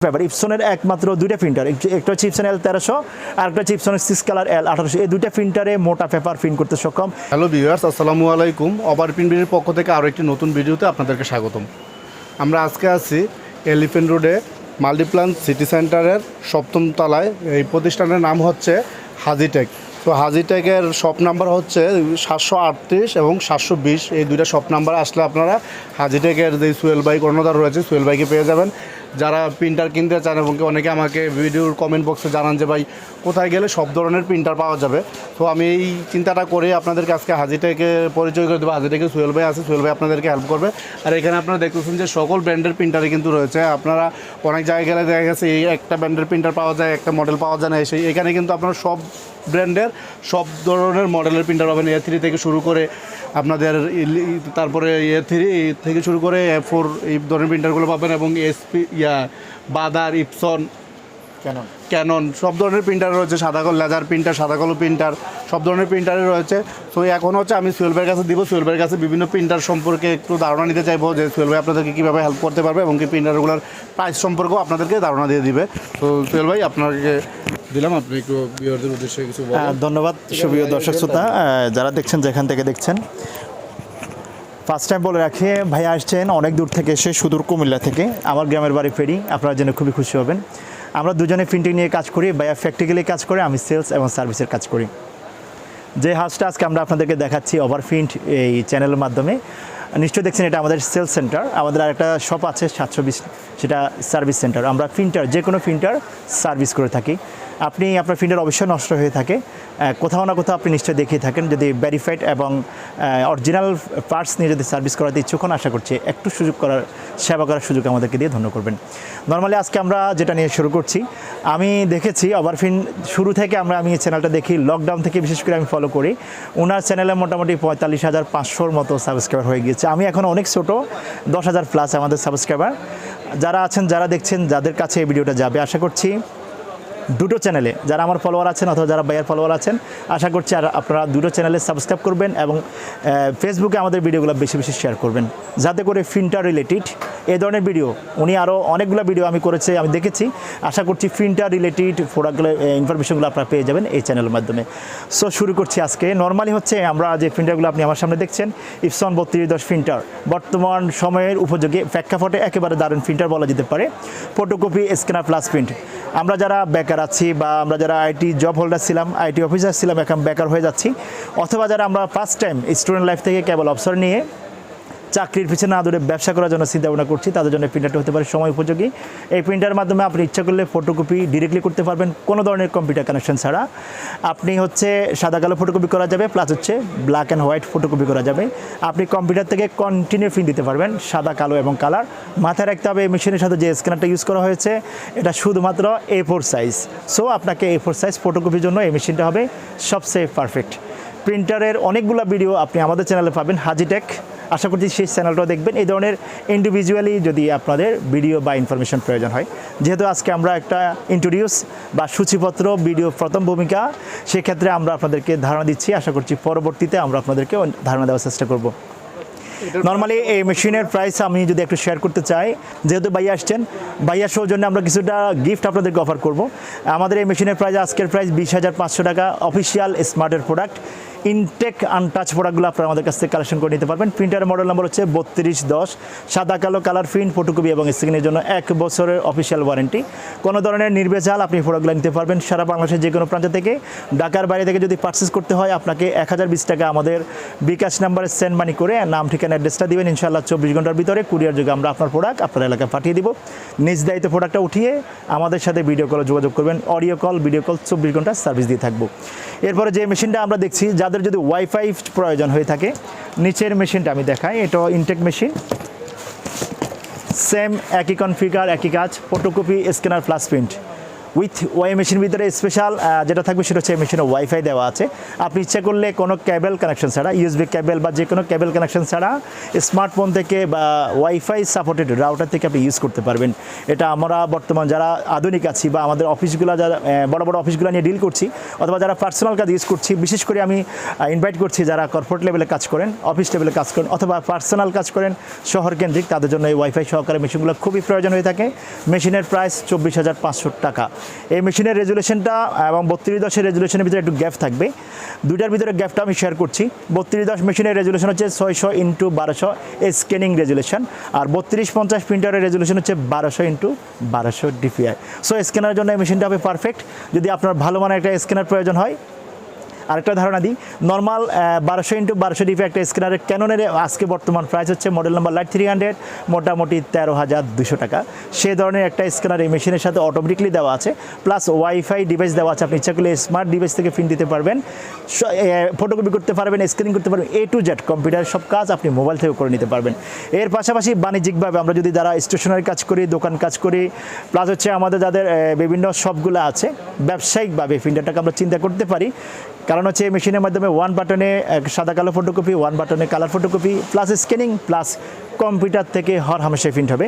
Fibre ইপসনের একমাত্র দুইটা printer, একটা হচ্ছে ইপসন L1300 আর একটা হচ্ছে ইপসনের 6 কালার L1800। এই দুইটা প্রিন্টারে মোটা পেপার প্রিন্ট করতে সক্ষম। হ্যালো ভিউয়ার্স, আসসালামু আলাইকুম। ওভার প্রিন্ট বিডির পক্ষ থেকে আরও একটি নতুন ভিডিওতে আপনাদেরকে স্বাগতম। আমরা আজকে আছি এলিফ্যান্ট রোডে মাল্টিপ্লান সিটি সেন্টারের 7ম তলায়। এই প্রতিষ্ঠানের নাম হচ্ছে হাজিটেক। তো হাজিটেকের শপ নাম্বার হচ্ছে 738 এবং 720। এই দুইটা শপ নাম্বার আসলে আপনারা হাজিটেকের যে সোহেল ভাই কর্ণধার রয়েছে সোহেল ভাইকে পেয়ে যাবেন। যারা প্রিন্টার কিনতে চান এবং অনেকে আমাকে ভিডিওর কমেন্ট বক্সে জানান যে ভাই কোথায় গেলে সব ধরনের প্রিন্টার পাওয়া যাবে, তো আমি এই চিন্তাটা করে আপনাদেরকে আজকে হাজিটেকে পরিচয় করে দেবো। হাজিটেকে সোহেল ভাই আছে, সোহেল ভাই আপনাদেরকে হেল্প করবে। আর এখানে আপনারা দেখতেছেন যে সকল ব্র্যান্ডের প্রিন্টারই কিন্তু রয়েছে। আপনারা অনেক জায়গায় গেলে দেখা গেছে এই একটা ব্র্যান্ডের প্রিন্টার পাওয়া যায়, একটা মডেল পাওয়া যায় না। সেই এখানে কিন্তু আপনারা সব ব্র্যান্ডের সব ধরনের মডেলের প্রিন্টার পাবেন। A3 থেকে শুরু করে আপনাদের তারপরে A3 থেকে শুরু করে A4 এই ধরনের প্রিন্টারগুলো পাবেন, এবং বাদার, ইপসন, ক্যানন সব ধরনের প্রিন্টার রয়েছে। সাদা কালো লেজার প্রিন্টার, সাদা কালো প্রিন্টার সব ধরনের প্রিন্টারই রয়েছে। তো এখন হচ্ছে আমি সোহেল ভাইয়ের কাছে দিব। সোহেল ভাইয়ের কাছে বিভিন্ন প্রিন্টার সম্পর্কে একটু ধারণা নিতে চাইবো যে সোহেল ভাই আপনাদেরকে কীভাবে হেল্প করতে পারবে এবং কি প্রিন্টারগুলোর প্রাইস সম্পর্কেও আপনাদেরকে ধারণা দিয়ে দিবে। তো সোহেল ভাই আপনাকে দিলাম, আপনি একটু ভিউয়ারদের উদ্দেশ্যে কিছু বলুন। ধন্যবাদ সুপ্রিয় দর্শক শ্রোতা, যারা দেখছেন যেখান থেকে দেখছেন। ফার্স্ট টাইম বলে রাখি, ভাই আসছেন অনেক দূর থেকে এসে, সুদূর কুমিল্লা থেকে। আমার গ্রামের বাড়ি ফেরি, আপনারা জেনে খুবই খুশি হবেন। আমরা দুজনে প্রিন্টিং নিয়ে কাজ করি, ভাইয়া প্র্যাকটিক্যালি কাজ করে, আমি সেলস এবং সার্ভিসের কাজ করি। যে হাউসটা আজকে আমরা আপনাদেরকে দেখাচ্ছি ওভার প্রিন্ট এই চ্যানেলের মাধ্যমে, নিশ্চয়ই দেখছেন এটা আমাদের সেলস সেন্টার। আমাদের আরেকটা শপ আছে 720, সেটা সার্ভিস সেন্টার। আমরা প্রিন্টার, যে কোনো প্রিন্টার সার্ভিস করে থাকি। আপনি আপনার প্রিন্টার অবশ্যই নষ্ট হয়ে থাকে, কোথাও না কোথাও আপনি নিশ্চয়ই দেখিয়ে থাকেন। যদি ভেরিফাইড এবং অরিজিনাল পার্টস নিয়ে যদি সার্ভিস করাতে ইচ্ছুক হন, আশা করছি একটু সেবা করার সুযোগ আমাদেরকে দিয়ে ধন্য করবেন। নর্মালি আজকে আমরা যেটা নিয়ে শুরু করছি, আমি দেখেছি ওভারপ্রিন্ট শুরু থেকে আমি এই চ্যানেলটা দেখি, লকডাউন থেকে বিশেষ করে আমি ফলো করি। ওনার চ্যানেলে মোটামুটি 45,500 মতো সাবস্ক্রাইবার হয়ে গিয়েছে। আমি এখন অনেক ছোটো, 10,000 প্লাস আমাদের সাবস্ক্রাইবার। যারা আছেন, যারা দেখছেন, যাদের কাছে এই ভিডিওটা যাবে, আশা করছি দুটো চ্যানেলে যারা আমার ফলোয়ার আছেন অথবা যারা ভাইয়ার ফলোয়ার আছেন, আশা করছি আর আপনারা দুটো চ্যানেলে সাবস্ক্রাইব করবেন এবং ফেসবুকে আমাদের ভিডিওগুলো বেশি বেশি শেয়ার করবেন, যাতে করে প্রিন্টার রিলেটেড এই ধরনের ভিডিও, উনি আরও অনেকগুলো ভিডিও আমি করেছি, আমি দেখেছি। আশা করছি প্রিন্টার রিলেটেড প্রোডাক্টগুলো ইনফরমেশনগুলো আপনারা পেয়ে যাবেন এই চ্যানেলের মাধ্যমে। সো শুরু করছি আজকে। নর্মালি হচ্ছে আমরা যে প্রিন্টারগুলো আপনি আমার সামনে দেখছেন, ইপসন 3210 প্রিন্টার, বর্তমান সময়ের উপযোগী, প্রেক্ষাপটে একেবারে দারুণ প্রিন্টার বলা যেতে পারে। Photocopy, scanner plus print. আমরা যারা বেকার আছি বা আমরা যারা আইটি জব হোল্ডার ছিলাম, আইটি অফিসার ছিলাম, এখন বেকার হয়ে যাচ্ছি, অথবা যারা আমরা ফার্স্ট টাইম স্টুডেন্ট লাইফ থেকে কেবল অবসর নিয়ে চাকরির পিছনে না দৌড়ে ব্যবসা করার জন্য চিন্তা ভাবনা করছি, তাদের জন্য প্রিন্টারটা হতে পারে সময় উপযোগী। এই প্রিন্টারের মাধ্যমে আপনি ইচ্ছা করলে ফটোকপি ডিরেক্টলি করতে পারবেন, কোনো ধরনের কম্পিউটার কানেকশন ছাড়া। আপনি হচ্ছে সাদা কালো ফটোকপি করা যাবে, প্লাস হচ্ছে ব্ল্যাক অ্যান্ড হোয়াইট ফটোকপি করা যাবে। আপনি কম্পিউটার থেকে কন্টিনিউ প্রিন্ট দিতে পারবেন, সাদা, কালো এবং কালার। মাথায় রাখতে হবে এই মেশিনের সাথে যে স্ক্যানারটা ইউজ করা হয়েছে, এটা শুধুমাত্র A4 সাইজ। সো আপনাকে A4 সাইজ ফটোকপির জন্য এই মেশিনটা হবে সবচেয়ে পারফেক্ট। প্রিন্টারের অনেকগুলো ভিডিও আপনি আমাদের চ্যানেলে পাবেন, হাজিটেক। আশা করছি সেই চ্যানেলটাও দেখবেন। এই ধরনের ইন্ডিভিজুয়ালি যদি আপনাদের ভিডিও বা ইনফরমেশন প্রয়োজন হয়, যেহেতু আজকে আমরা একটা ইন্ট্রোডিউস বা সূচিপত্র ভিডিও প্রথম ভূমিকা, সেক্ষেত্রে আমরা আপনাদেরকে ধারণা দিচ্ছি। আশা করছি পরবর্তীতে আমরা আপনাদেরকে ধারণা দেওয়ার চেষ্টা করব। নর্মালি এই মেশিনের প্রাইস আমি যদি একটু শেয়ার করতে চাই, যেহেতু ভাইয়া আসছেন, ভাইয়ার সৌজন্যে আমরা কিছুটা গিফট আপনাদেরকে অফার করব। আমাদের এই মেশিনের প্রাইস, আজকের প্রাইস 20,500 টাকা। অফিসিয়াল স্মার্টের প্রোডাক্ট, ইনটেক আনটাচ প্রোডাক্টগুলো আপনারা আমাদের কাছ থেকে কালেকশন করে নিতে পারবেন। প্রিন্টারের মডেল নাম্বার হচ্ছে 3210, সাদা কালো কালার প্রিন্ট, ফটোকপি এবং স্ক্যানের জন্য 1 বছরের অফিসিয়াল ওয়ারেন্টি। কোনো ধরনের নির্ভেজাল আপনি প্রোডাক্টগুলো নিতে পারবেন সারা বাংলাদেশের যে কোনো প্রান্ত থেকে। ঢাকার বাইরে থেকে যদি পারচেস করতে হয়, আপনাকে 1020 টাকা আমাদের বিকাশ নাম্বারে সেন্ড মানি করে নাম, ঠিকানা, অ্যাড্রেসটা দিবেন। ইনশাআল্লাহ 24 ঘন্টার ভিতরে কুরিয়ার যোগে আমরা আপনার প্রোডাক্ট আপনার এলাকায় পাঠিয়ে দিব। নিজ দায়িত্ব প্রোডাক্টটা উঠিয়ে আমাদের সাথে ভিডিও কলে যোগাযোগ করবেন। অডিও কল, ভিডিও কল 24 ঘন্টা সার্ভিস দিয়ে থাকবো। এরপরে যে মেশিনটা আমরা দেখছি, যাদের যদি ওয়াইফাই প্রয়োজন হয়ে থাকে, নিচের মেশিনটা আমি দেখাই। এটা ইনটেক মেশিন, সেম একই কনফিগার, একই কাজ, photocopy, scanner plus print. With ওয়াই মেশিনের ভিতরে স্পেশাল যেটা থাকবে সেটা হচ্ছে মেশিনে ওয়াইফাই দেওয়া আছে। আপনি ইচ্ছা করলে কোনো কেবল কানেকশন ছাড়া, ইউএসবি কেবল বা যে কোনো কেবল কানেকশন ছাড়া স্মার্টফোন থেকে বা ওয়াইফাই সাপোর্টেড রাউটার থেকে আপনি ইউজ করতে পারবেন। এটা আমরা বর্তমান যারা আধুনিক আছি বা আমাদের অফিসগুলো যারা বড় বড় অফিসগুলো নিয়ে ডিল করছি অথবা যারা পার্সোনাল কাজ ইউজ করছি, বিশেষ করে আমি ইনভাইট করছি যারা কর্পোরেট লেভেলে কাজ করেন, অফিস লেভেলে কাজ করেন অথবা পার্সোনাল কাজ করেন শহর কেন্দ্রিক, তাদের জন্য এই ওয়াইফাই সহকারে মেশিনগুলো খুবই প্রয়োজন হয়ে থাকে। মেশিনের প্রাইস 24,500 টাকা। এই মেশিনের রেজুলেশনটা এবং 3210 রেজুলেশনের ভিতরে একটু গ্যাপ থাকবে, দুইটার ভিতরে গ্যাপটা আমি শেয়ার করছি। 3210 মেশিনের রেজুলেশন হচ্ছে 600x1200 স্ক্যানিং রেজুলেশন, আর 3250 প্রিন্টারের রেজুলেশন হচ্ছে 1200x1200 ডিপিআই। সো স্ক্যানারের জন্য এই মেশিনটা হবে পারফেক্ট। যদি আপনার ভালো মানের একটা স্ক্যানার প্রয়োজন হয়, আরেকটা ধারণা দিই, নর্মাল 1200x1200 ডিপি একটা স্ক্যানারের ক্যাননের আজকে বর্তমান প্রাইস হচ্ছে মডেল নাম্বার লাইট 300, মোটামুটি 13,200 টাকা। সেই ধরনের একটা স্ক্যানার এই মেশিনের সাথে অটোমেটিকলি দেওয়া আছে, প্লাস ওয়াইফাই ডিভাইস দেওয়া আছে। আপনি ইচ্ছা করলে স্মার্ট ডিভাইস থেকে প্রিন্ট দিতে পারবেন, ফটোকপি করতে পারবেন, স্ক্যানিং করতে পারবেন, A to Z কম্পিউটার সব কাজ আপনি মোবাইল থেকে করে নিতে পারবেন। এর পাশাপাশি বাণিজ্যিকভাবে আমরা যদি যারা স্টেশনারি কাজ করি, দোকান কাজ করি, প্লাস হচ্ছে আমাদের যাদের বিভিন্ন শপগুলো আছে, ব্যবসায়িকভাবে প্রিন্টারটাকে আমরা চিন্তা করতে পারি। কারণ হচ্ছে এই মেশিনের মাধ্যমে ওয়ান বাটনে সাদা কালো ফটোকপি, ওয়ান বাটনে colour photocopy, plus scanning, plus computer থেকে হর হামেশাই প্রিন্ট হবে।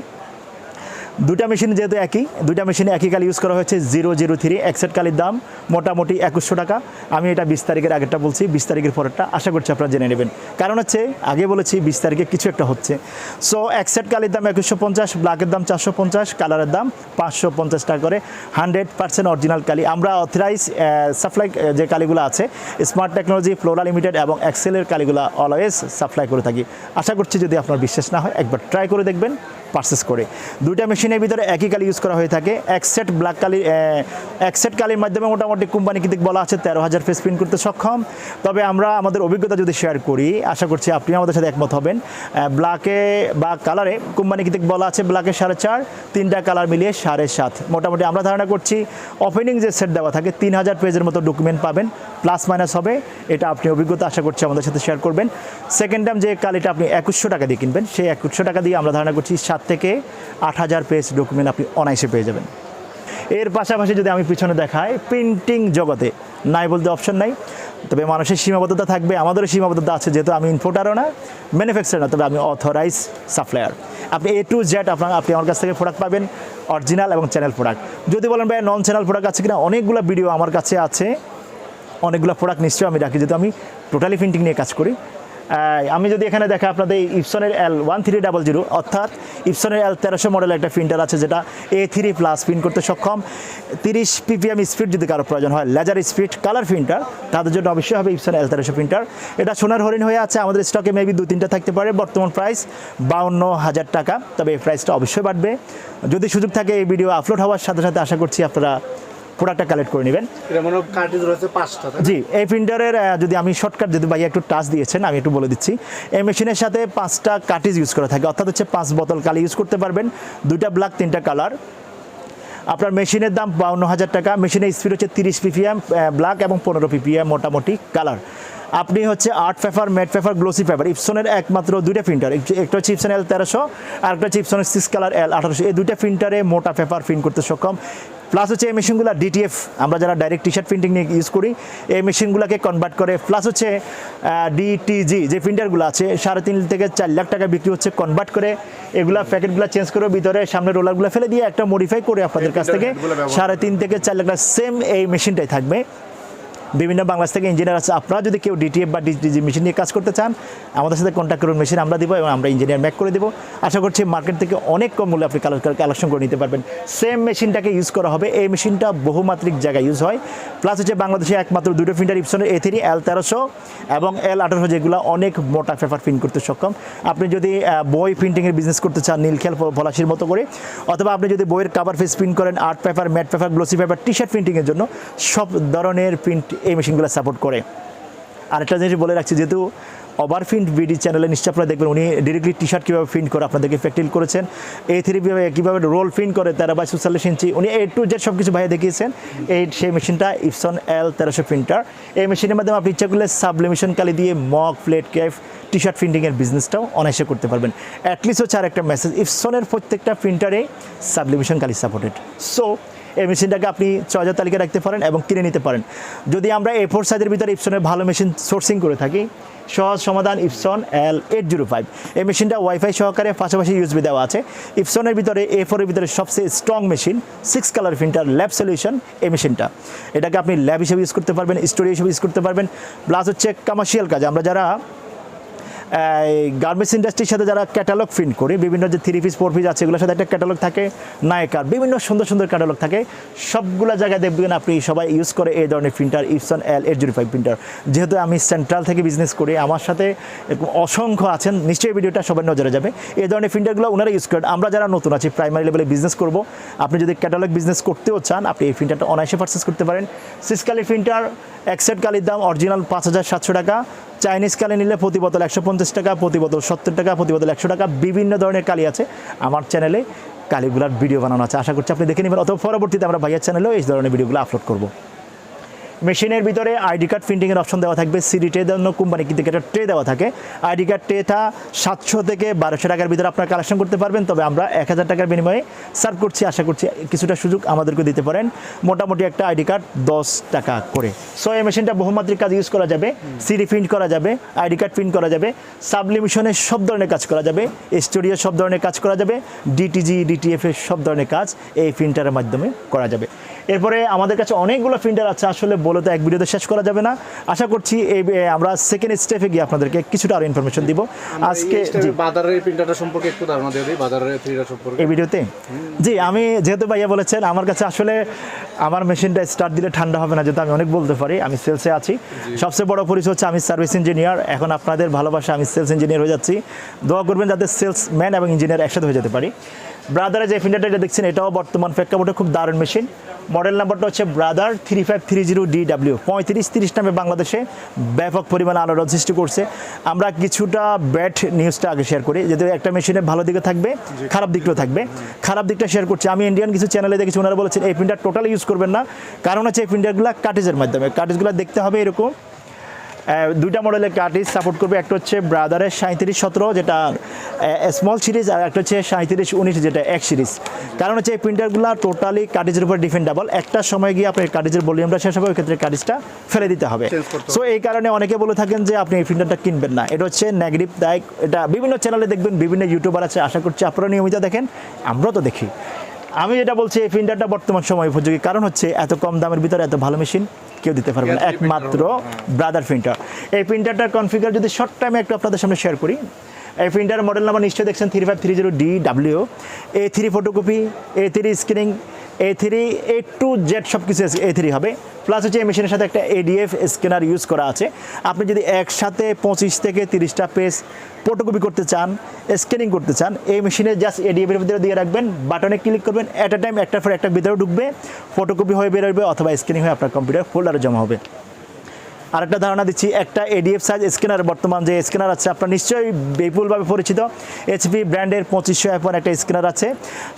দুটা মেশিন যেহেতু একই, দুটা মেশিনে একই কালি ইউজ করা হয়েছে 003। এক সেট কালির দাম মোটামুটি 2100 টাকা। আমি এটা 20 তারিখের আগেরটা বলছি, 20 তারিখের পরেরটা আশা করছি আপনারা জেনে নেবেন। কারণ হচ্ছে আগে বলেছি 20 তারিখে কিছু একটা হচ্ছে। সো এক সেট কালির দাম 2150, ব্ল্যাকের দাম 450, কালারের দাম 550 টাকা করে। 100% অরিজিনাল কালি। আমরা অথরাইজ সাপ্লাই যে কালিগুলো আছে স্মার্ট টেকনোলজি, ফ্লোরা লিমিটেড এবং এক্সেলের কালিগুলো অলওয়েজ সাপ্লাই করে থাকি। আশা করছি যদি আপনার বিশ্বাস না হয় একবার ট্রাই করে দেখবেন পারচেস করে। দুইটা মেশিনের ভিতরে একই কালি ইউজ করা হয়ে থাকে। এক সেট ব্ল্যাক কালি, এক সেট কালির মাধ্যমে মোটামুটি কোম্পানি কিন্তু বলা আছে 13,000 পেজ প্রিন্ট করতে সক্ষম। তবে আমরা আমাদের অভিজ্ঞতা যদি শেয়ার করি, আশা করছি আপনি আমাদের সাথে একমত হবেন। ব্ল্যাকে বা কালারে কোম্পানি কিন্তু বলা আছে ব্ল্যাকে 4.5, তিনটা কালার মিলিয়ে 7.5। মোটামুটি আমরা ধারণা করছি ওপেনিং যে সেট দেওয়া থাকে 3,000 পেজের মতো ডকুমেন্ট পাবেন, প্লাস মাইনাস হবে। এটা আপনি অভিজ্ঞতা আশা করছি আমাদের সাথে শেয়ার করবেন। সেকেন্ড টাইম যে কালিটা আপনি 2100 টাকা দিয়ে কিনবেন, সেই 2100 টাকা দিয়ে আমরা ধারণা করছি 7 থেকে 8,000 পেজ ডকুমেন্ট আপনি অনায়াসে পেয়ে যাবেন। এর পাশাপাশি যদি আমি পিছনে দেখাই, প্রিন্টিং জগতে নাই বলতে অপশন নাই, তবে মানুষের সীমাবদ্ধতা থাকবে, আমাদেরও সীমাবদ্ধতা আছে। যেহেতু আমি ইম্পোর্টারও না, ম্যানুফ্যাকচারার না, তবে আমি অথরাইজ সাপ্লায়ার। আপনি A to Z আপনি আমার কাছ থেকে প্রোডাক্ট পাবেন, অরিজিনাল এবং চ্যানেল প্রোডাক্ট। যদি বলেন ভাই নন চ্যানেল প্রোডাক্ট আছে কিনা, অনেকগুলো ভিডিও আমার কাছে আছে, অনেকগুলো প্রোডাক্ট নিশ্চয়ই আমি রাখি, যেহেতু আমি টোটালি প্রিন্টিং নিয়ে কাজ করি। আমি যদি এখানে দেখা আপনাদের ইপসনের L1300, অর্থাৎ ইপসনের L1300 মডেলের একটা প্রিন্টার আছে যেটা A3+ প্রিন্ট করতে সক্ষম। 30 ppm স্পিড যদি কারো প্রয়োজন হয়, লেজার স্পিড কালার প্রিন্টার, তাদের জন্য অবশ্যই হবে ইপসন L1300 প্রিন্টার। এটা সোনার হরিণ হয়ে আছে, আমাদের স্টকে মেবি 2-3টা থাকতে পারে। বর্তমান প্রাইস 52,000 টাকা, তবে এই প্রাইসটা অবশ্যই বাড়বে যদি সুযোগ থাকে। এই ভিডিও আপলোড হওয়ার সাথে সাথে আশা করছি আপনারা প্রোডাক্টটা কালেক্ট করে নেবেন। এটা মনে হয় কার্টিজ রয়েছে 5টা। জি, এই প্রিন্টারের যদি আমি শর্টকাট, যদি ভাই একটু টাচ দিয়েছেন আমি একটু বলে দিচ্ছি। এই মেশিনের সাথে 5টা কার্টিজ ইউজ করা থাকে, অর্থাৎ হচ্ছে 5 বোতল কালি ইউজ করতে পারবেন, 2টা ব্ল্যাক 3টা কালার। আপনার মেশিনের দাম 52,000 টাকা। মেশিনের স্পিড হচ্ছে 30 ppm ব্ল্যাক এবং 15 ppm মোটামুটি কালার। আপনি হচ্ছে art paper, matte paper, glossy paper, ইপসনের একমাত্র দুইটা প্রিন্টার, একটা হচ্ছে ইপসন L1300 আর একটা হচ্ছে ইপসনের 6 কালার L1800। এই দুইটা প্রিন্টারে মোটা পেপার প্রিন্ট করতে সক্ষম। প্লাস হচ্ছে এই মেশিনগুলো DTF, আমরা যারা ডাইরেক্ট টি শার্ট প্রিন্টিং নিয়ে ইউজ করি, এই মেশিনগুলোকে কনভার্ট করে। প্লাস হচ্ছে DTG যে প্রিন্টারগুলো আছে 3.5 থেকে 4 লাখ টাকা বিক্রি হচ্ছে, কনভার্ট করে এগুলা প্যাকেটগুলো চেঞ্জ করে ভিতরে সামনে রোলারগুলো ফেলে দিয়ে একটা মডিফাই করে আপনাদের কাছ থেকে 3.5 থেকে 4 লাখ টাকা সেম এই মেশিনটাই থাকবে। বিভিন্ন বাংলাদেশ থেকে ইঞ্জিনিয়ার আছে, আপনারা যদি কেউ DTF বা DTG মেশিন নিয়ে কাজ করতে চান আমাদের সাথে কন্ট্যাক্ট করুন, মেশিন আমরা দিব এবং আমরা ইঞ্জিনিয়ার ম্যাক করে দেবো। আশা করছি মার্কেট থেকে অনেক কম মূল্যে আপনি কালেকশন করে নিতে পারবেন। সেম মেশিনটাকে ইউজ করা হবে, এই মেশিনটা বহুমাত্রিক জায়গায় ইউজ হয়। প্লাস হচ্ছে বাংলাদেশে একমাত্র দুটো প্রিন্টার ইপসনের A3, L1300 এবং L1800, যেগুলো অনেক মোটা পেপার প্রিন্ট করতে সক্ষম। আপনি যদি বই প্রিন্টিংয়ের বিজনেস করতে চান নীলক্ষেল পলাশির মতো করে, অথবা আপনি যদি বইয়ের কাভার পেজ প্রিন্ট করেন, art paper, matte paper, glossy paper, T shirt প্রিন্টিংয়ের জন্য সব ধরনের প্রিন্ট এই মেশিনগুলো সাপোর্ট করে। আরেকটা জিনিস বলে রাখছি, যেহেতু ওভারপ্রিন্ট বিডি চ্যানেলে নিশ্চয়ই আপনারা দেখবেন উনি ডিরেক্টলি টি শার্ট কীভাবে প্রিন্ট করে আপনাদেরকে প্র্যাকটিল করেছেন, A3 কীভাবে রোল প্রিন্ট করে 13/44 ইঞ্চি, উনি A to Z সব কিছু ভাইয়া দেখিয়েছেন। সেই মেশিনটা ইপসন L1300 প্রিন্টার। এই মেশিনের মাধ্যমে আপনি ইচ্ছা করলে সাবলিমেশন কালি দিয়ে mug, plate, cap, T shirt প্রিন্টিংয়ের বিজনেসটাও অনায়াসে করতে পারবেন। অ্যাটলিস্ট হচ্ছে আর একটা মেসেজ, ইপসনের প্রত্যেকটা প্রিন্টারে সাবলিমেশন কালি সাপোর্টেড। সো এই মেশিনটাকে আপনি চয়েসের তালিকায় রাখতে পারেন এবং কিনে নিতে পারেন। যদি আমরা A4 সাইজের ভিতরে ইপসনের ভালো মেশিন সোর্সিং করে থাকি, সহজ সমাধান ইপসন L805। এই মেশিনটা ওয়াইফাই সহকারে, পাশাপাশি ইউএসবি দেওয়া আছে। ইপসনের ভিতরে A4 এর ভিতরে সবচেয়ে strong machine 6 colour printer lab solution এই মেশিনটা। এটাকে আপনি ল্যাব হিসেবে ইউজ করতে পারবেন, স্টুডিও হিসেবে ইউজ করতে পারবেন, প্লাস হচ্ছে কমার্শিয়াল কাজ। আমরা যারা গার্মেন্টস ইন্ডাস্ট্রির সাথে যারা ক্যাটালগ প্রিন্ট করি, বিভিন্ন যে 3 পিস 4 পিস আছে এগুলোর সাথে একটা ক্যাটালগ থাকে, নায়িকার বিভিন্ন সুন্দর সুন্দর ক্যাটালগ থাকে, সবগুলো জায়গায় দেখবেন আপনি সবাই ইউজ করে এই ধরনের প্রিন্টার ইপসন L805 প্রিন্টার। যেহেতু আমি সেন্ট্রাল থেকে বিজনেস করি, আমার সাথে এরকম অসংখ্য আছেন, নিশ্চয়ই ভিডিওটা সবার নজরে যাবে। এই ধরনের প্রিন্টারগুলো ওনারা ইউজ করেন। আমরা যারা নতুন আছি, প্রাইমারি লেভেলে বিজনেস করব, আপনি যদি ক্যাটালগ বিজনেস করতেও চান, আপনি এই প্রিন্টারটা অনায়াসে পারচেস করতে পারেন। 6 কালি প্রিন্টার, একসেট কালির দাম অরিজিনাল 5700 টাকা, চাইনিজ কালি নিলে প্রতি বোতল 150 টাকা, প্রতি বোতল 70 টাকা, প্রতি বোতল 100 টাকা। বিভিন্ন ধরনের কালি আছে, আমার চ্যানেলে কালিগুলার ভিডিও বানানো আছে, আশা করছি আপনি দেখে নেবেন, অথবা পরবর্তীতে আমরা ভাইয়ার চ্যানেলেও এই ধরনের ভিডিওগুলো আপলোড করব। মেশিনের ভিতরে আইডি কার্ড প্রিন্টিংয়ের অপশন দেওয়া থাকবে, সিডি ট্রে জন্য কোম্পানি কিন্তু একটা ট্রে দেওয়া থাকে। আইডি কার্ড ট্রেটা 700 থেকে 1200 টাকার ভিতরে আপনারা কালেকশন করতে পারবেন, তবে আমরা 1000 টাকার বিনিময়ে সার্ভ করছি, আশা করছি কিছুটা সুযোগ আমাদেরকে দিতে পারেন। মোটামুটি একটা আইডি কার্ড 10 টাকা করে। সো এই মেশিনটা বহুমাত্রিক কাজ ইউজ করা যাবে, সিডি প্রিন্ট করা যাবে, আইডি কার্ড প্রিন্ট করা যাবে, সাবলিমিশনের সব ধরনের কাজ করা যাবে, স্টুডিও সব ধরনের কাজ করা যাবে, ডিটিজি ডিটিএফ এর সব ধরনের কাজ এই প্রিন্টারের মাধ্যমে করা যাবে। এরপরে আমাদের কাছে অনেকগুলো প্রিন্টার আছে, আসলে বলে তো এক ভিডিওতে শেষ করা যাবে না। আশা করছি এই আমরা সেকেন্ড স্টেপে গিয়ে আপনাদেরকে কিছুটা আরো ইনফরমেশন দিব আজকে। বাজারের প্রিন্টারটা সম্পর্কে একটু ধারণা দিয়ে দিই, বাজারের প্রিন্টার সম্পর্কে এই ভিডিওতে। জি, আমি যেহেতু ভাইয়া বলেছেন, আমার কাছে আসলে আমার মেশিনটা স্টার্ট দিলে ঠান্ডা হবে না, যেহেতু আমি অনেক বলতে পারি, আমি সেলসে আছি। সবচেয়ে বড় পরিচয় হচ্ছে আমি সার্ভিস ইঞ্জিনিয়ার। এখন আপনাদের ভালোবাসা আমি সেলস ইঞ্জিনিয়ার হয়ে যাচ্ছি। দোয়া করবেন যাতে সেলসম্যান এবং ইঞ্জিনিয়ার একসাথে হয়ে যেতে পারি। ব্রাদারে যে প্রিন্টারটা এটা দেখছেন, এটাও বর্তমান প্রেক্ষাপটে খুব দারুণ মেশিন। মডেল নাম্বারটা হচ্ছে ব্রাদার 3530DW। 3530 নামে বাংলাদেশে ব্যাপক পরিমাণে আলোড়ন সৃষ্টি করছে। আমরা কিছুটা ব্যাড নিউজটা আগে শেয়ার করি, যেহেতু একটা মেশিনের ভালো দিকে থাকবে, খারাপ দিকটাও থাকবে। খারাপ দিকটা শেয়ার করছি। আমি ইন্ডিয়ান কিছু চ্যানেলে দেখেছি, ওনারা বলেছেন এই প্রিন্টার টোটালি ইউজ করবেন না, কারণ হচ্ছে এই প্রিন্টারগুলো কাটেজের মাধ্যমে। কাটেজগুলো দেখতে হবে এরকম, দুইটা মডেলের কার্টিজ সাপোর্ট করবে। একটা হচ্ছে ব্রাদারের 3717 যেটা স্মল সিরিজ, আর একটা হচ্ছে 3719 যেটা এক সিরিজ। কারণ হচ্ছে এই প্রিন্টারগুলো টোটালি কার্টিজের উপর ডিফেন্ডেবল। একটা সময় গিয়ে আপনার কার্টিজের ভলিউমটা শেষ হবে, ওই ক্ষেত্রে কার্টিজটা ফেলে দিতে হবে। সো এই কারণে অনেকে বলে থাকেন যে আপনি এই প্রিন্টারটা কিনবেন না, এটা হচ্ছে নেগেটিভ দায়ক। এটা বিভিন্ন চ্যানেলে দেখবেন, বিভিন্ন ইউটিউবার আছে, আশা করছি আপনারা নিয়মিত দেখেন, আমরাও তো দেখি। আমি যেটা বলছি, এই প্রিন্টারটা বর্তমান সময় উপযোগী, কারণ হচ্ছে এত কম দামের ভিতরে এত ভালো মেশিন কেউ দিতে পারবে না, একমাত্র ব্রাদার প্রিন্টার। এই প্রিন্টারটার কনফিগার যদি শর্ট টাইমে একটু আপনাদের সামনে শেয়ার করি। এই প্রিন্টার মডেল নাম্বার নিশ্চয়ই দেখছেন 3530DW। A3 photocopy, A3 scanning, A3 A to Z সব কিছু A3 হবে। প্লাস হচ্ছে এই মেশিনের সাথে একটা ADF স্ক্যানার ইউজ করা আছে। আপনি যদি একসাথে 25 থেকে 30টা পেজ ফটোকপি করতে চান, স্ক্যানিং করতে চান, এই মেশিনে জাস্ট ADF এর ভিতরে দিয়ে রাখবেন, বাটনে ক্লিক করবেন, অ্যাট এ টাইম একটার পর একটা ভিতরে ঢুকবে, ফটোকপি হয়ে বেরোবে, অথবা স্ক্যানিং হয়ে আপনার কম্পিউটার ফোল্ডারে জমা হবে। আরেকটা ধারণা দিচ্ছি, একটা ADF সাইজ স্ক্যানার, বর্তমান যে স্ক্যানার আছে আপনার নিশ্চয়ই বিপুলভাবে পরিচিত, HP ব্র্যান্ডের 2500 একটা স্ক্যানার আছে।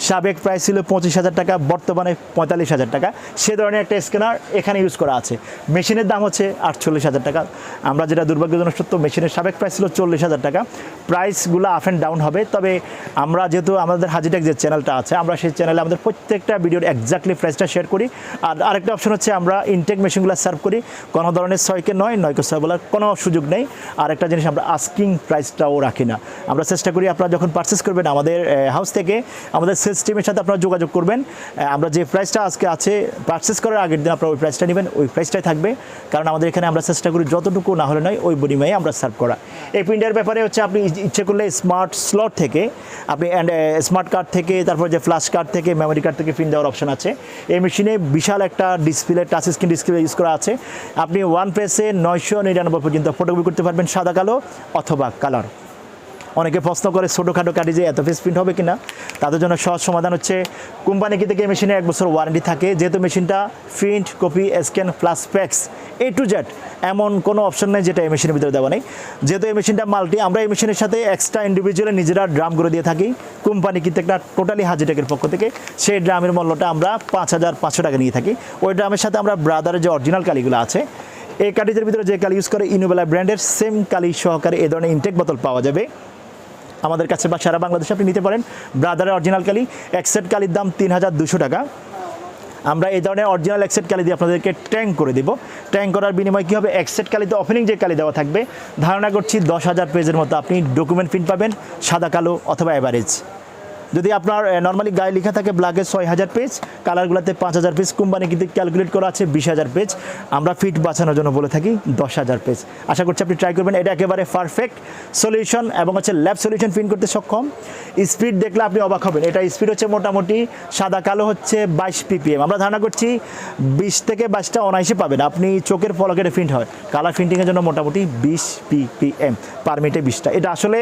সাবেক প্রাইস ছিল 25,000 টাকা, বর্তমানে 45,000 টাকা। সে ধরনের একটা স্ক্যানার এখানে ইউজ করা আছে। মেশিনের দাম হচ্ছে 48,000 টাকা। আমরা যেটা দুর্ভাগ্যজনক সত্য, মেশিনের সাবেক প্রাইস ছিল 40,000 টাকা। প্রাইসগুলো আপ অ্যান্ড ডাউন হবে, তবে আমরা যেহেতু আমাদের হাজিটেক যে চ্যানেলটা আছে, আমরা সেই চ্যানেলে আমাদের প্রত্যেকটা ভিডিওর এক্স্যাক্টলি প্রাইসটা শেয়ার করি। আর আরেকটা অপশন হচ্ছে আমরা ইনটেক মেশিনগুলো সার্ভ করি, কোনো ধরনের 6কে 9কে 6 বলার কোনো সুযোগ নেই। আর একটা জিনিস, আমরা আস্কিং প্রাইসটাও রাখি না। আমরা চেষ্টা করি আপনারা যখন পারচেস করবেন আমাদের হাউস থেকে, আমাদের সেলস টিমের সাথে আপনারা যোগাযোগ করবেন, আমরা যে প্রাইসটা আজকে আছে পারচেস করার আগের দিন আপনারা ওই প্রাইসটা নেবেন, ওই প্রাইসটাই থাকবে। কারণ আমাদের এখানে আমরা চেষ্টা করি যতটুকু না হলে নয় ওই বিনিময়ে আমরা সার্ভ করা। এই প্রিন্টার ব্যাপারে হচ্ছে আপনি ইচ্ছে করলে স্মার্ট স্লট থেকে আপনি স্মার্ট কার্ড থেকে, তারপর যে ফ্ল্যাশ কার্ড থেকে, মেমোরি কার্ড থেকে প্রিন্ট দেওয়ার অপশন আছে। এই মেশিনে বিশাল একটা display, touch screen display use করা আছে। আপনি ওয়ান প্রেসে 999 পর্যন্ত ফটোকপি করতে পারবেন, সাদা কালো অথবা কালার। অনেকে প্রশ্ন করে ছোটোখাটো কাটিজে এত ফেস প্রিন্ট হবে কিনা, তাদের জন্য সহজ সমাধান হচ্ছে কোম্পানি থেকে এই মেশিনে 1 বছর ওয়ারেন্টি থাকে। যেহেতু মেশিনটা print, copy, scan plus packs A to Z, এমন কোনো অপশন নেই যেটা এই মেশিনের ভিতরে দেওয়া নেই। যেহেতু এই মেশিনটা মাল্টি, আমরা এই মেশিনের সাথে এক্সট্রা ইন্ডিভিজুয়ালি নিজেরা ড্রাম করে দিয়ে থাকি। কোম্পানি কিন্তু একটা টোটালি হাজিটেকের পক্ষ থেকে সেই ড্রামের মূল্যটা আমরা 5,500 টাকা নিয়ে থাকি। ওই ড্রামের সাথে আমরা ব্রাদারের যে অরিজিনাল কালিগুলো আছে, এই কালিজের ভিতরে যে কালি ইউজ করে ইনোভেলা ব্র্যান্ডের সেম কালি সহকারে এই ধরনের ইনটেক বোতল পাওয়া যাবে আমাদের কাছে, বা সারা বাংলাদেশে আপনি নিতে পারেন। ব্রাদারের অরিজিনাল কালি, এক সেট কালির দাম 3,200 টাকা। আমরা এই ধরনের অরিজিনাল এক্সেট কালি দিয়ে আপনাদেরকে ট্যাং করে দিব। ট্যাং করার বিনিময়ে কী হবে, এক্সেট কালিতে ওপেনিং যে কালি দেওয়া থাকবে, ধারণা করছি 10,000 পেজের মতো আপনি ডকুমেন্ট প্রিন্ট পাবেন, সাদা কালো অথবা অ্যাভারেজ। যদি আপনার নর্মালি গায়ে লেখা থাকে ব্ল্যাকে 6,000 পেজ, কালারগুলোতে 5,000 পেজ, কোম্পানি কিন্তু ক্যালকুলেট করা আছে 20,000 পেজ, আমরা ফিট বাঁচানোর জন্য বলে থাকি 10,000 পেজ। আশা করছি আপনি ট্রাই করবেন, এটা একেবারে পারফেক্ট সলিউশন এবং হচ্ছে ল্যাব সলিউশন প্রিন্ট করতে সক্ষম। স্পিড দেখলে আপনি অবাক হবেন, এটা স্পিড হচ্ছে মোটামুটি সাদা কালো হচ্ছে 22 ppm, আমরা ধারণা করছি 20 থেকে 22টা অনায়াসে পাবেন, আপনি চোখের পলকের প্রিন্ট হয়। কালার প্রিন্টিংয়ের জন্য মোটামুটি 20 ppm, পার মিনিটে 20টা। এটা আসলে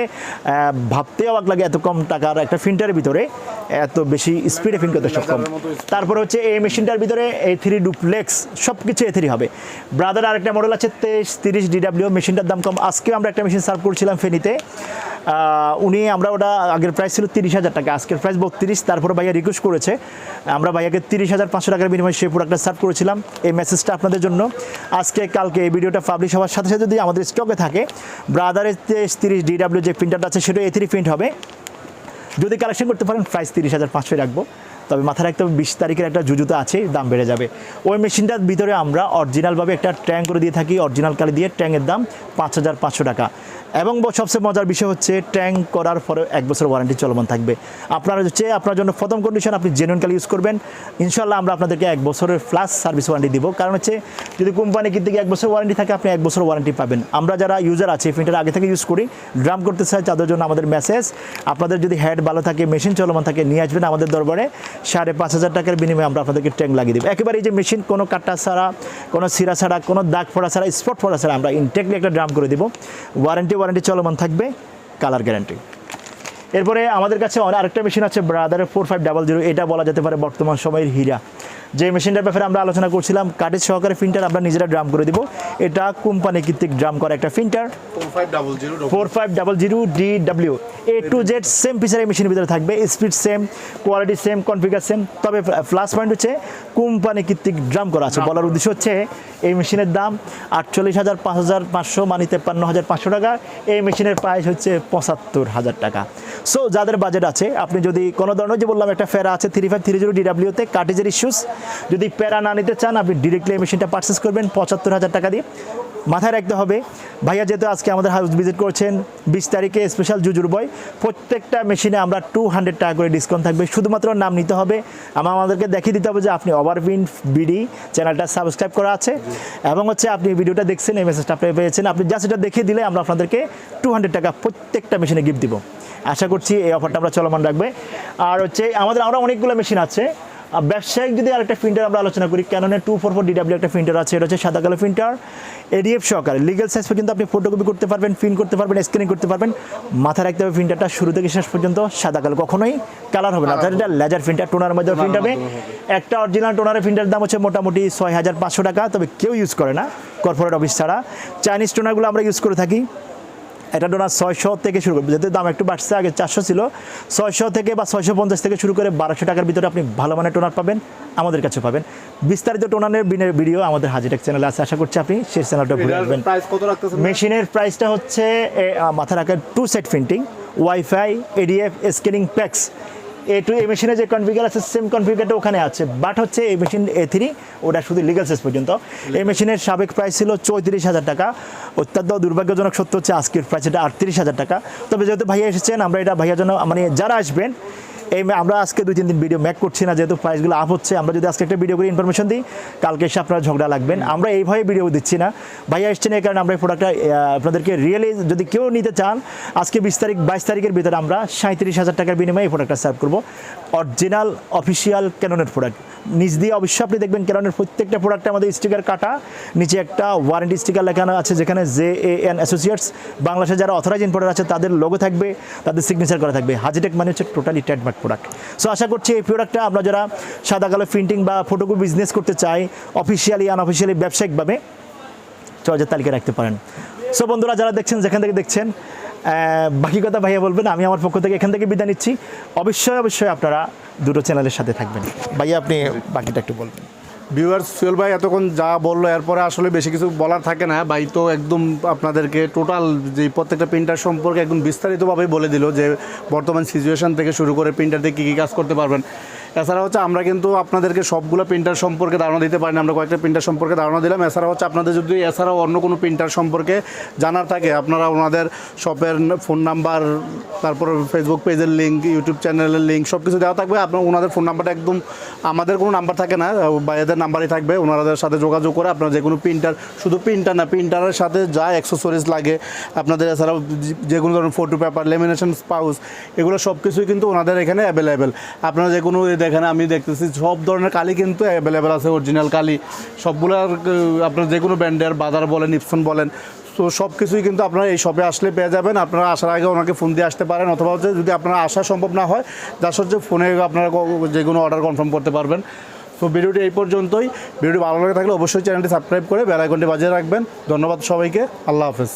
ভাবতে অবাক লাগে, এত কম টাকার একটা প্রিন্টারের ভিতরে এত বেশি স্পিডে প্রিন্ট করতে সক্ষম। তারপরে হচ্ছে এই মেশিনটার ভিতরে A3 ডুপ্লেক্স সব কিছু A3 হবে। ব্রাদার আরেকটা মডেল আছে 2330 DW, মেশিনটার দাম কম। আজকে আমরা একটা মেশিন সার্ভ করছিলাম ফেনীতে, আমরা ওটা আগের প্রাইস ছিল 30,000 টাকা, আজকের প্রাইস 32। তারপরে ভাইয়া রিকোয়েস্ট করেছে, আমরা ভাইয়াকে 30,500 টাকার বিনিময়ে সেই প্রোডাক্টটা সার্ভ করেছিলাম। এই মেসেজটা আপনাদের জন্য আজকে কালকে এই ভিডিওটা পাবলিশ হওয়ার সাথে সাথে যদি আমাদের স্টকে থাকে, ব্রাদারের 2330 DW যে প্রিন্টারটা আছে সেটা A3 প্রিন্ট হবে। যদি কালেকশন করতে পারেন প্রাইস 30,500 রাখবো, তবে মাথায় রাখতে হবে 20 তারিখের একটা জুজুতা আছে, দাম বেড়ে যাবে। ওই মেশিনটার ভিতরে আমরা অরিজিনালভাবে একটা ট্যাং করে দিয়ে থাকি, অরিজিনাল কালি দিয়ে, ট্যাংয়ের দাম 5,500 টাকা। এবং সবচেয়ে মজার বিষয় হচ্ছে ট্যাং করার পরে 1 বছর ওয়ারেন্টি চলমান থাকবে। আপনার জন্য প্রথম কন্ডিশন আপনি জেনুইন কালি ইউজ করবেন, ইনশাল্লাহ আমরা আপনাদেরকে 1 বছরের প্লাস সার্ভিস ওয়ারেন্টি দিব। কারণ হচ্ছে যদি কোম্পানি কিন্তু 1 বছর ওয়ারেন্টি থাকে, আপনি 1 বছর ওয়ারেন্টি পাবেন। আমরা যারা ইউজার আছে প্রিন্টার আগে থেকে ইউজ করি, ড্রাম করতে চাই, তাদের জন্য আমাদের মেসেজ, আপনাদের যদি হেড ভালো থাকে, মেশিন চলমান থাকে, নিয়ে আসবেন আমাদের দরবারে, 5,500 টাকার বিনিময়ে আমরা আপনাদেরকে ট্যাং লাগিয়ে দেবো। একেবারে এই যে মেশিন কোনো কাটা ছাড়া, কোনো সিরা ছাড়া, কোনো দাগ পড়া ছাড়া, স্পট পড়া ছাড়া আমরা ইনটেকলি একটা ড্রাম করে দেবো। ওয়ারেন্টি চলমান থাকবে, কালার গ্যারান্টি। এরপরে আমাদের কাছে আরেকটা মেশিন আছে ব্রাদারের 4500, এটা বলা যেতে পারে বর্তমান সময়ের হীরা। যে মেশিনটার ব্যাপারে আমরা আলোচনা করছিলাম, কাঠের সহকারে প্রিন্টার আমরা নিজেরা ড্রাম করে দিব। এটা কোম্পানি কর্তৃক ড্রাম করা একটা printer 4500 DW, A to Z same feature এই মেশিনের ভিতরে থাকবে, speed same, quality same, configure same. তবে প্লাস পয়েন্ট হচ্ছে কোম্পানি কর্তৃক ড্রাম করা আছে। বলার উদ্দেশ্য হচ্ছে এই মেশিনের দাম 48,000, 5,500 মানে 53,500 টাকা। এই মেশিনের প্রাইস হচ্ছে 75,000 টাকা। সো যাদের বাজেট আছে, আপনি যদি কোনো ধরনের, যে বললাম একটা ফেরা আছে 3530 DW-তে, কার্টেজের ইস্যুস, যদি প্যারা না নিতে চান আপনি ডিরেক্টলি এই মেশিনটা পারচেস করবেন 75,000 টাকা দিয়ে। মাথায় রাখতে হবে ভাইয়া যেহেতু আজকে আমাদের হাউস ভিজিট করছেন 20 তারিখে স্পেশাল জুজুর বয়, প্রত্যেকটা মেশিনে আমরা 200 টাকা করে ডিসকাউন্ট থাকবে। শুধুমাত্র নাম নিতে হবে, আমাদেরকে দেখিয়ে দিতে হবে যে আপনি ওভারপিন বিডি চ্যানেলটা সাবস্ক্রাইব করা আছে এবং হচ্ছে আপনি ভিডিওটা দেখছেন, এই মেসেজটা আপনি পেয়েছেন। আপনি জাস্ট এটা দেখিয়ে দিলে আমরা আপনাদেরকে 200 টাকা প্রত্যেকটা মেশিনে গিফট দিব। আশা করছি এই অফারটা আমরা চলমান রাখবে। আর হচ্ছে আমরা অনেকগুলো মেশিন আছে। ব্যবসায়িক যদি আরেকটা প্রিন্টার আমরা আলোচনা করি, ক্যাননের 244 DW একটা প্রিন্টার আছে, এটা হচ্ছে সাদা কালো প্রিন্টার, ADF সহকারে লিগ্যাল সাইজ পর্যন্ত আপনি ফটোকপি করতে পারবেন, প্রিন্ট করতে পারবেন, স্ক্যানিং করতে পারবেন। মাথায় রাখতে হবে প্রিন্টারটা শুরু থেকে শেষ পর্যন্ত সাদা কালো, কখনোই কালার হবে না। এটা লেজার প্রিন্টার, টোনার মধ্যে প্রিন্ট হবে। একটা অরিজিনাল টোনারের প্রিন্টারের দাম হচ্ছে মোটামুটি 6,500 টাকা, তবে কেউ ইউজ করে না কর্পোরেট অফিস ছাড়া। চাইনিজ টোনারগুলো আমরা ইউজ করে থাকি। এটা ডোনার 600 থেকে শুরু করবে, যেহেতু দাম একটু বাড়ছে, আগে 400 ছিল, 600 থেকে বা 650 থেকে শুরু করে 1200 টাকার ভিতরে আপনি ভালো মানের টোনার পাবেন, আমাদের কাছে পাবেন। বিস্তারিত টোনারের ভিডিও আমাদের হাজিটেক চ্যানেলে আছে, আশা করছি আপনি সেই চ্যানেলটা ঘুরে আসবেন। মেশিনের প্রাইসটা হচ্ছে মাথা রাখার 2 set printing, wifi, ADF, scanning packs. এই মেশিনে যে কনফিগার আছে সেম কনফিগারটা ওখানে আছে, বাট হচ্ছে এই মেশিন A3 ওটা শুধু লিগ্যাল সাইজ পর্যন্ত। এই মেশিনের সাবেক প্রাইস ছিল 34,000 টাকা, অত্যন্ত দুর্ভাগ্যজনক সত্য হচ্ছে আজকের প্রাইস এটা 38,000 টাকা। তবে যেহেতু ভাইয়া এসেছেন, আমরা এটা ভাইয়ার জন্য, মানে যারা আসবেন, আমরা আজকে 2-3 দিন ভিডিও মেক করছি না, যেহেতু প্রাইসগুলো আপ হচ্ছে। আমরা যদি আজকে একটা ভিডিও করে ইনফরমেশন দিই, কালকে এসে আপনারা ঝগড়া লাগবেন। আমরা এইভাবে ভিডিও দিচ্ছি না, ভাইয়া এসছেন এই কারণে আমরা এই প্রোডাক্টটা আপনাদেরকে রিয়েলি, যদি কেউ নিতে চান, আজকে 22 তারিখের ভিতরে আমরা 37,000 টাকার বিনিময়ে এই প্রোডাক্টটা সার্ভ করবো। অরিজিনাল অফিসিয়াল ক্যাননের প্রোডাক্ট, নিচ দিয়ে অবশ্যই আপনি দেখবেন ক্যাননের প্রত্যেকটা প্রোডাক্টে আমাদের স্টিকার কাটা, নিচে একটা ওয়ারেন্টি স্টিকার লেখানো আছে, যেখানে JAN অ্যাসোসিয়েটস, বাংলাদেশে যারা অথরাইজ ইম্পোর্টার আছে তাদের লোগো থাকবে, তাদের সিগনেচার করা থাকবে। হাজিটেক মানে হচ্ছে টোটালি ট্রেডমার্ক প্রোডাক্ট। সো আশা করছি এই প্রোডাক্টটা আমরা যারা সাদা কালো প্রিন্টিং বা ফটোকপি বিজনেস করতে চাই, অফিসিয়ালি আনঅফিসিয়ালি ব্যবসায়িকভাবে, চর্চার তালিকা রাখতে পারেন। সো বন্ধুরা যারা দেখছেন, যেখান থেকে দেখছেন, বাকি কথা ভাইয়া বলবেন, আমি আমার পক্ষ থেকে এখান থেকে বিদায় নিচ্ছি। অবশ্যই আপনারা দুটো চ্যানেলের সাথে থাকবেন। ভাইয়া আপনি বাকিটা একটু বলবেন। ভিউয়ার্স, সুয়েল ভাই এতক্ষণ যা বললো এরপরে আসলে বেশি কিছু বলার থাকে না। ভাই তো একদম আপনাদেরকে টোটাল যে প্রত্যেকটা প্রিন্টার সম্পর্কে একদম বিস্তারিতভাবেই বলে দিল, যে বর্তমান সিচুয়েশন থেকে শুরু করে প্রিন্টার দিয়ে কী কী কাজ করতে পারবেন। এছাড়া হচ্ছে আমরা কিন্তু আপনাদেরকে সবগুলো প্রিন্টার সম্পর্কে ধারণা দিতে পারি না, আমরা কয়েকটা প্রিন্টার সম্পর্কে ধারণা দিলাম। এছাড়া হচ্ছে আপনাদের যদি এছাড়াও অন্য কোনো প্রিন্টার সম্পর্কে জানার থাকে, আপনারা ওনাদের শপের ফোন নাম্বার, তারপর ফেসবুক পেজের লিঙ্ক, ইউটিউব চ্যানেলের লিঙ্ক সব কিছু দেওয়া থাকবে। আপনার ওনাদের ফোন নাম্বারটা একদম, আমাদের কোনো নাম্বার থাকে না, বাইরেদের নাম্বারই থাকবে। ওনাদের সাথে যোগাযোগ করে আপনারা যে কোনো প্রিন্টার, শুধু প্রিন্টার না, প্রিন্টারের সাথে যা অ্যাক্সেসরিজ লাগে আপনাদের, এছাড়াও যে কোনো ধরনের ফটো পেপার, লেমিনেশন পাউচ, এগুলো সব কিছুই কিন্তু ওনাদের এখানে অ্যাভেলেবেল। আপনারা যে কোনো দেখেন, আমি দেখতেছি সব ধরনের কালি কিন্তু অ্যাভেলেবেল আছে, অরিজিনাল কালি সবগুলোর। আপনার যে কোনো ব্র্যান্ডের, বাজার বলেন, ইপসন বলেন, তো সব কিছুই কিন্তু আপনারা এই শপে আসলে পেয়ে যাবেন। আপনারা আসার আগে ওনাকে ফোন দিয়ে আসতে পারেন, অথবা হচ্ছে যদি আপনারা আসা সম্ভব না হয়, যার হচ্ছে ফোনে আপনারা যে কোনো অর্ডার কনফার্ম করতে পারবেন। তো ভিডিওটি এই পর্যন্তই। ভিডিওটি ভালো লাগে থাকলে অবশ্যই চ্যানেলটি সাবস্ক্রাইব করে বেল আইকনটি বাজিয়ে রাখবেন। ধন্যবাদ সবাইকে, আল্লাহ হাফেজ।